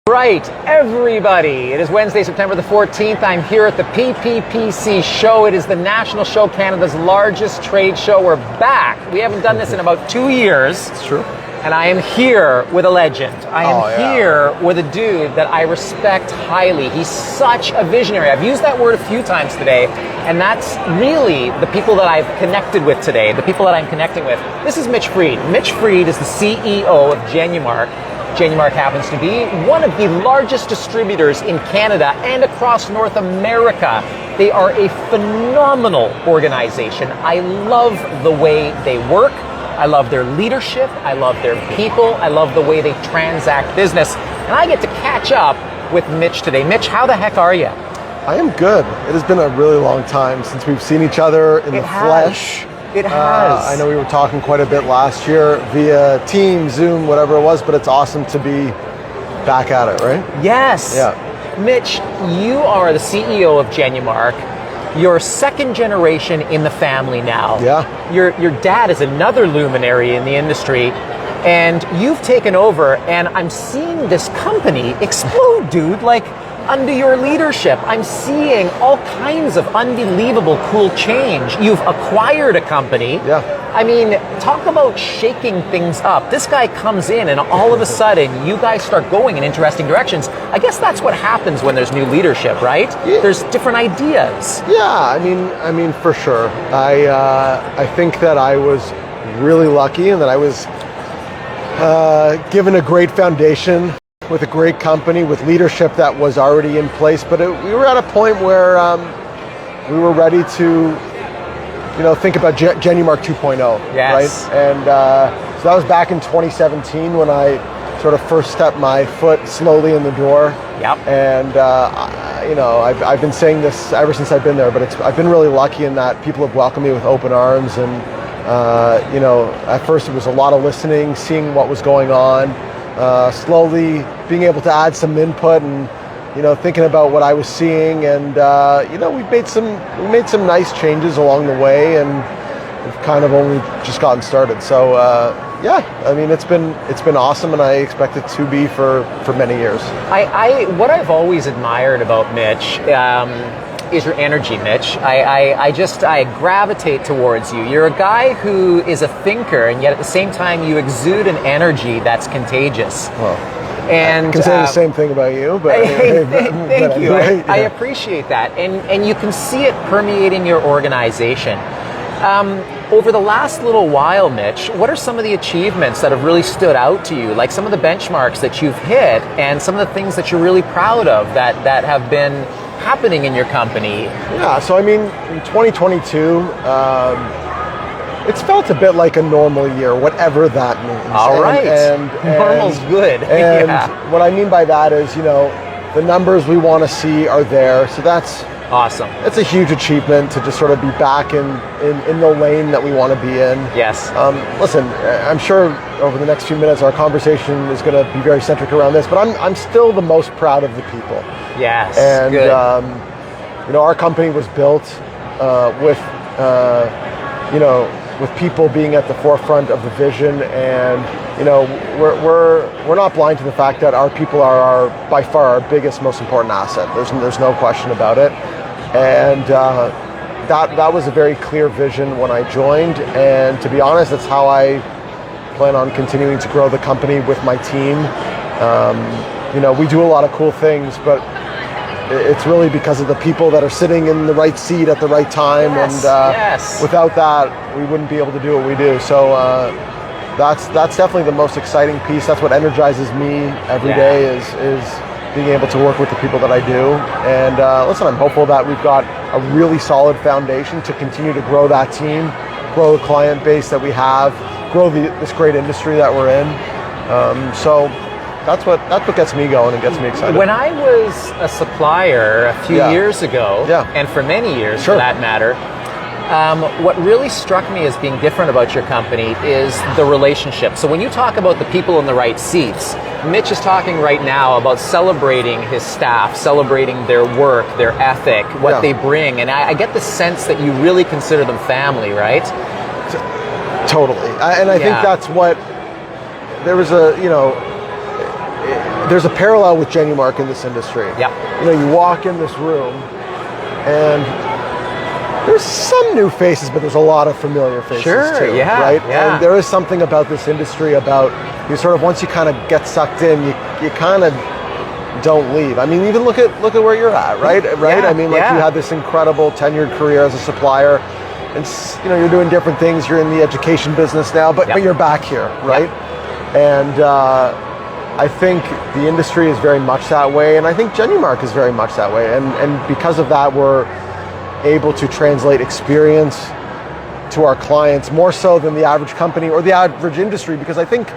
Right, everybody. It is Wednesday, September the 14th. I'm here at the PPPC show. It is the national show, Canada's largest trade show. We're back. We haven't done this in about 2 years. It's true. And I am here with a legend. I am here with a dude that I respect highly. He's such a visionary. I've used that word a few times today, and that's really the people that I've connected with today, the people that I'm connecting with. This is Mitch Freed. Mitch Freed is the CEO of Genumark. Genumark happens to be one of the largest distributors in Canada and across North America. They are a phenomenal organization. I love the way they work. I love their leadership. I love their people. I love the way they transact business. And I get to catch up with Mitch today. Mitch, how the heck are you? I am good. It has been a really long time since we've seen each other in the flesh. It has. I know we were talking quite a bit last year via Teams, Zoom, whatever it was, but it's awesome to be back at it, right? Yes. Yeah. Mitch, you are the CEO of Genumark. You're second generation in the family now. Yeah. Your dad is another luminary in the industry, and you've taken over, and I'm seeing this company explode, dude, like under your leadership. I'm seeing all kinds of unbelievable cool change. You've acquired a company. Yeah. I mean, talk about shaking things up. This guy comes in and all of a sudden you guys start going in interesting directions. I guess that's what happens when there's new leadership, right? Yeah. There's different ideas. Yeah, I mean for sure. I think that I was really lucky and that I was given a great foundation with a great company, with leadership that was already in place. But we were at a point where we were ready to think about Genumark 2.0, Yes. right? And so that was back in 2017 when I sort of first stepped my foot slowly in the door. Yep. And I've been saying this ever since I've been there, but I've been really lucky in that people have welcomed me with open arms. And at first it was a lot of listening, seeing what was going on, slowly being able to add some input and thinking about what I was seeing, and we made some nice changes along the way, and we've kind of only just gotten started. So I mean it's been awesome, and I expect it to be for many years. What I've always admired about Mitch is your energy, Mitch. I gravitate towards you. You're a guy who is a thinker, and yet at the same time you exude an energy that's contagious. Well, and I can say the same thing about you, but thank you. Anyway, I appreciate that, and you can see it permeating your organization. Over the last little while, Mitch, what are some of the achievements that have really stood out to you? Like some of the benchmarks that you've hit, and some of the things that you're really proud of that have been happening in your company? Yeah, so I mean, in 2022, it's felt a bit like a normal year, whatever that means. All right. And normal's good. And Yeah. what I mean by that is, the numbers we want to see are there. So that's Awesome. It's a huge achievement to just sort of be back in the lane that we want to be in. Yes. Listen, I'm sure over the next few minutes our conversation is going to be very centric around this, but I'm still the most proud of the people. Yes. And good. Our company was built with people being at the forefront of the vision, and we're not blind to the fact that our people are by far our biggest, most important asset. There's no question about it, and that was a very clear vision when I joined, and to be honest, that's how I plan on continuing to grow the company with my team. We do a lot of cool things, but it's really because of the people that are sitting in the right seat at the right time. Yes, and without that, we wouldn't be able to do what we do. So that's definitely the most exciting piece. That's what energizes me every day is being able to work with the people that I do. And listen, I'm hopeful that we've got a really solid foundation to continue to grow that team, grow the client base that we have, grow this great industry that we're in. So that's what gets me going and gets me excited. When I was a supplier a few years ago, and for many years for that matter, what really struck me as being different about your company is the relationship. So when you talk about the people in the right seats, Mitch is talking right now about celebrating his staff, celebrating their work, their ethic, what they bring. And I get the sense that you really consider them family, right? Totally. And I think that's what, there was there's a parallel with Genumark in this industry. Yeah. You know, you walk in this room, and there's some new faces, but there's a lot of familiar faces too, yeah, right? Yeah. And there is something about this industry about you sort of, once you kind of get sucked in, you kind of don't leave. I mean, even look at where you're at, right? Right? Yeah, I mean, like you had this incredible tenured career as a supplier, and you know, you're doing different things. You're in the education business now, but you're back here, right? And I think the industry is very much that way, and I think Genumark is very much that way. And because of that, we're able to translate experience to our clients more so than the average company or the average industry, because I think,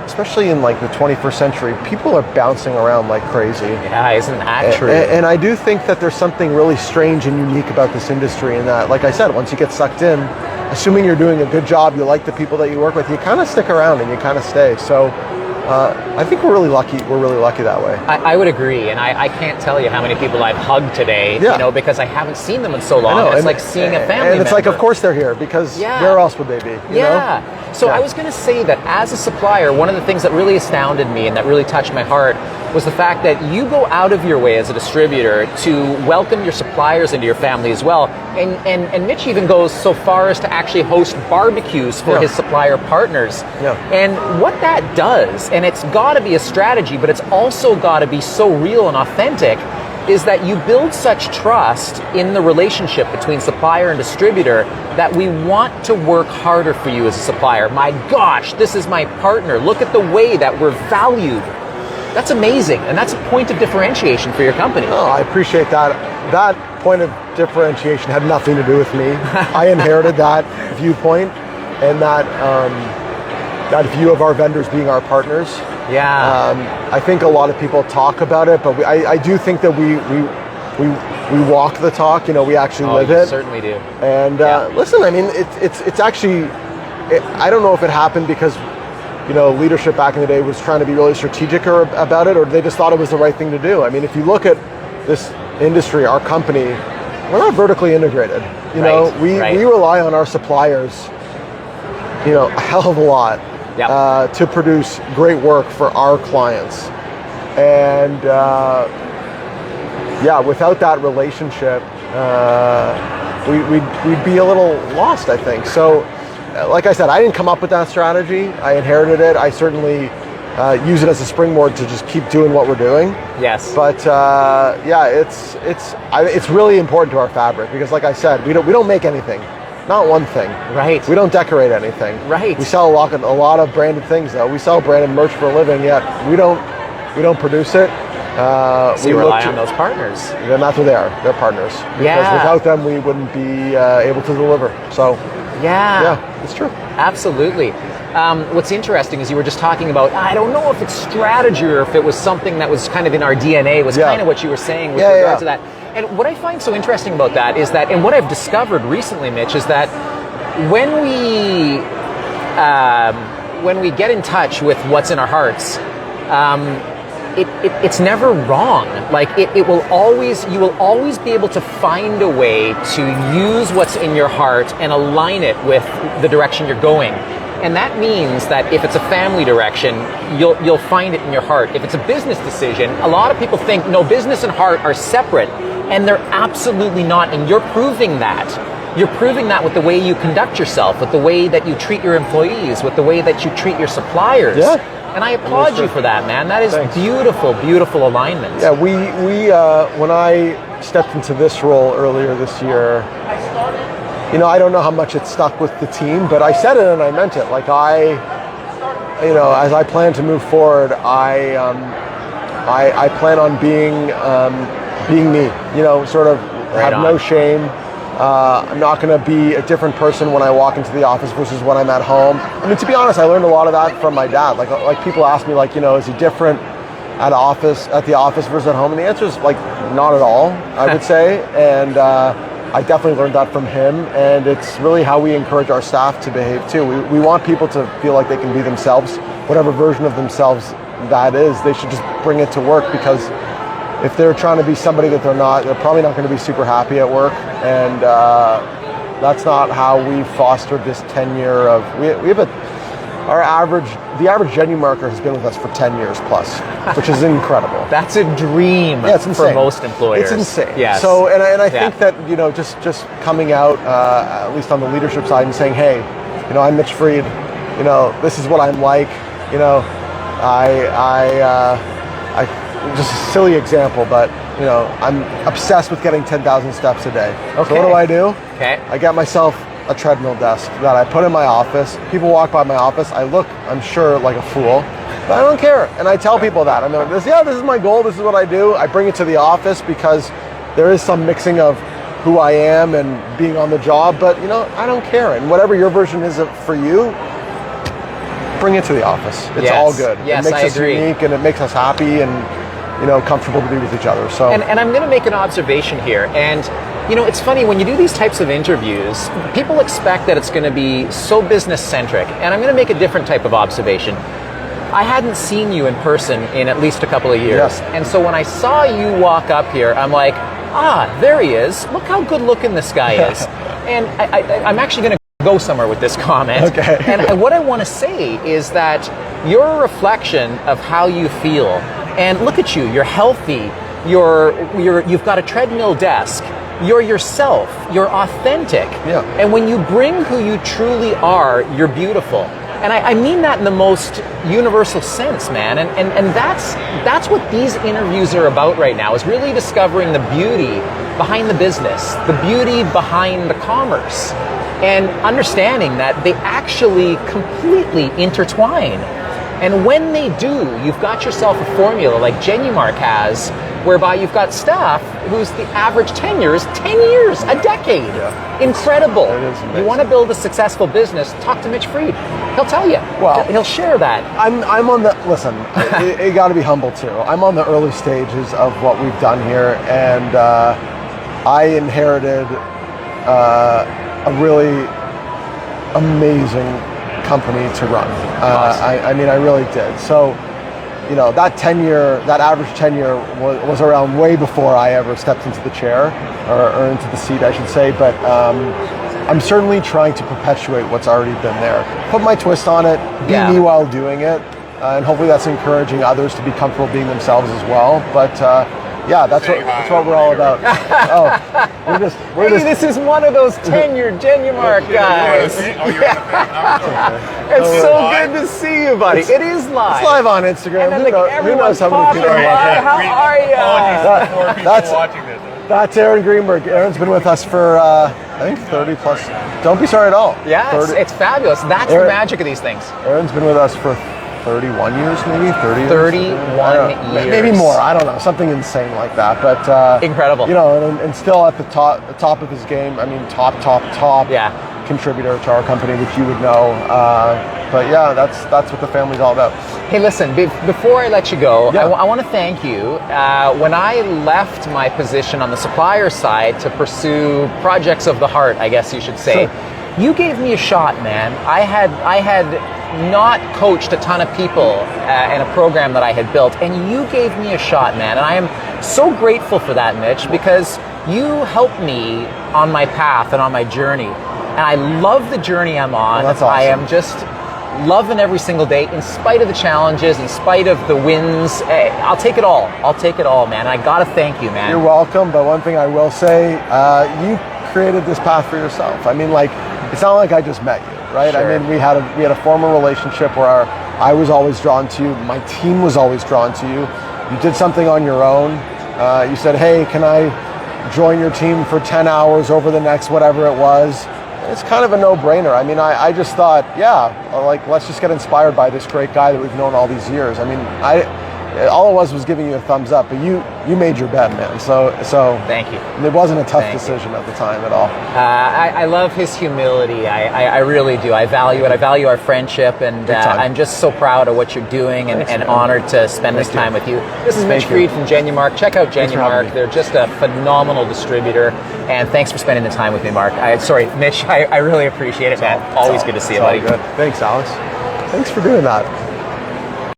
especially in like the 21st century, people are bouncing around like crazy. Yeah, isn't that true? And I do think that there's something really strange and unique about this industry in that, like I said, once you get sucked in, assuming you're doing a good job, you like the people that you work with, you kind of stick around and you kind of stay. So I think we're really lucky. We're really lucky that way. I would agree, and I can't tell you how many people I've hugged today. You know, because I haven't seen them in so long. It's like seeing a family member. And it's like, of course they're here, because where else would they be? You know? So I was going to say that as a supplier, one of the things that really astounded me and that really touched my heart was the fact that you go out of your way as a distributor to welcome your suppliers into your family as well. And Mitch even goes so far as to actually host barbecues for his supplier partners. And what that does, and it's got to be a strategy, but it's also got to be so real and authentic, is that you build such trust in the relationship between supplier and distributor that we want to work harder for you as a supplier. My gosh, this is my partner. Look at the way that we're valued. That's amazing, and that's a point of differentiation for your company. Oh, I appreciate that. That point of differentiation had nothing to do with me. I inherited that viewpoint and that view of our vendors being our partners. I think a lot of people talk about it, but I do think that we walk the talk. You know, we actually live it. Certainly do. And listen, I mean, it's actually, I don't know if it happened because, you know, leadership back in the day was trying to be really strategic about it, or they just thought it was the right thing to do. I mean, if you look at this industry, our company, we're not vertically integrated. You know, we rely on our suppliers, you know, a hell of a lot. To produce great work for our clients. And without that relationship, we'd be a little lost, I think. So, like I said, I didn't come up with that strategy. I inherited it. I certainly use it as a springboard to just keep doing what we're doing. But it's really important to our fabric, because, like I said, we don't make anything. Not one thing. We don't decorate anything. We sell a lot of branded things, though. We sell branded merch for a living, yet we don't produce it. So you rely on those partners. And that's what they are. They're partners. Because without them, we wouldn't be able to deliver. So it's true. Absolutely. What's interesting is you were just talking about, I don't know if it's strategy or if it was something that was kind of in our DNA, was kind of what you were saying with regard to that. And what I find so interesting about that is that, and what I've discovered recently, Mitch, is that when we get in touch with what's in our hearts, it's never wrong. Like you will always be able to find a way to use what's in your heart and align it with the direction you're going. And that means that if it's a family direction, you'll find it in your heart. If it's a business decision, a lot of people think, no, business and heart are separate, and they're absolutely not. And you're proving that. You're proving that with the way you conduct yourself, with the way that you treat your employees, with the way that you treat your suppliers. And I applaud you for that, man. That is beautiful, beautiful alignment. Yeah, we when I stepped into this role earlier this year, you know, I don't know how much it stuck with the team, but I said it and I meant it. Like as I plan to move forward, I plan on being me. You know, sort of have no shame. I'm not going to be a different person when I walk into the office versus when I'm at home. I mean, to be honest, I learned a lot of that from my dad. Like people ask me, like, you know, is he different at the office versus at home? And the answer is, like, not at all, I would say. And I definitely learned that from him. And it's really how we encourage our staff to behave too. We want people to feel like they can be themselves, whatever version of themselves that is. They should just bring it to work, because if they're trying to be somebody that they're not, they're probably not going to be super happy at work. And that's not how we fostered this tenure of, we have the average Genumarker has been with us for 10 years plus, which is incredible. That's a dream for most employers. It's insane. Yes. So, and I think that, just coming out, at least on the leadership side, and saying, hey, I'm Mitch Fried, this is what I'm like, just a silly example, but I'm obsessed with getting 10,000 steps a day. Okay. So what do? Okay. I got myself a treadmill desk that I put in my office. People walk by my office. I look, I'm sure, like a fool, but I don't care. And I tell people that. I'm like, this is my goal. This is what I do. I bring it to the office because there is some mixing of who I am and being on the job, but I don't care. And whatever your version is for you, bring it to the office. It's all good. Yes, it makes I us agree. unique and it makes us happy and comfortable to be with each other. So and I'm going to make an observation here, and it's funny when you do these types of interviews, people expect that it's going to be so business centric, and I'm going to make a different type of observation. I hadn't seen you in person in at least a couple of years, yes. And so when I saw you walk up here, I'm like, there he is. Look how good looking this guy is. And I'm actually going to go somewhere with this comment. Okay. And what I want to say is that you're a reflection of how you feel. And look at you, you're healthy, you've got a treadmill desk, you're yourself, you're authentic. Yeah. And when you bring who you truly are, you're beautiful. And I mean that in the most universal sense, man. And that's what these interviews are about right now, is really discovering the beauty behind the business, the beauty behind the commerce, and understanding that they actually completely intertwine. And when they do, you've got yourself a formula like Genumark has, whereby you've got staff whose the average tenure is 10 years, a decade. Yeah. Incredible. It is amazing. You want to build a successful business, talk to Mitch Fried. He'll tell you. Well, he'll share that. I'm on the, listen, you got to be humble too. I'm on the early stages of what we've done here, and I inherited a really amazing company to run. Awesome. I really did. So, that average tenure was around way before I ever stepped into the chair, or into the seat, I should say. But I'm certainly trying to perpetuate what's already been there. Put my twist on it, be me while doing it, and hopefully that's encouraging others to be comfortable being themselves as well. But that's what we're all about. This is one of those tenured Genumark guys. It's so good to see you, buddy. It is live. It's live on Instagram. And then Who knows how many people are watching? How are you? That's Aaron Greenberg. Aaron's been with us for, I think, 30 plus. Don't be sorry at all. Yeah, it's fabulous. That's the magic of these things. Aaron's been with us for 31 years, maybe 30 years. 31 years. Maybe more. I don't know. Something insane like that. But incredible. And still at the top of his game. I mean, top contributor to our company, which you would know. But yeah, that's what the family's all about. Hey, listen, before I let you go, I want to thank you. When I left my position on the supplier side to pursue projects of the heart, I guess you should say, you gave me a shot, man. I had not coached a ton of people in a program that I had built, and you gave me a shot, man. And I am so grateful for that, Mitch, because you helped me on my path and on my journey. And I love the journey I'm on. Well, that's awesome. I am just loving every single day, in spite of the challenges, in spite of the wins. I'll take it all. I'll take it all, man. I gotta thank you, man. You're welcome. But one thing I will say, you created this path for yourself. I mean, it's not like I just met you. Right? Sure. I mean, we had a former relationship where I was always drawn to you. My team was always drawn to you. You did something on your own. You said, hey, can I join your team for 10 hours over the next whatever it was? It's kind of a no-brainer. I mean, I just thought, let's just get inspired by this great guy that we've known all these years. I mean, all it was giving you a thumbs up, but you made your bet, man. So thank you. It wasn't a tough decision at the time at all. I love his humility. I really do. I value it. I value our friendship, and I'm just so proud of what you're doing, and honored to spend this time with you. This is Mitch Fried from Genumark. Check out Genumark. They're just a phenomenal distributor, and thanks for spending the time with me, Mark. Mitch, I really appreciate it, man. Always good to see you, buddy. Good. Thanks, Alex. Thanks for doing that.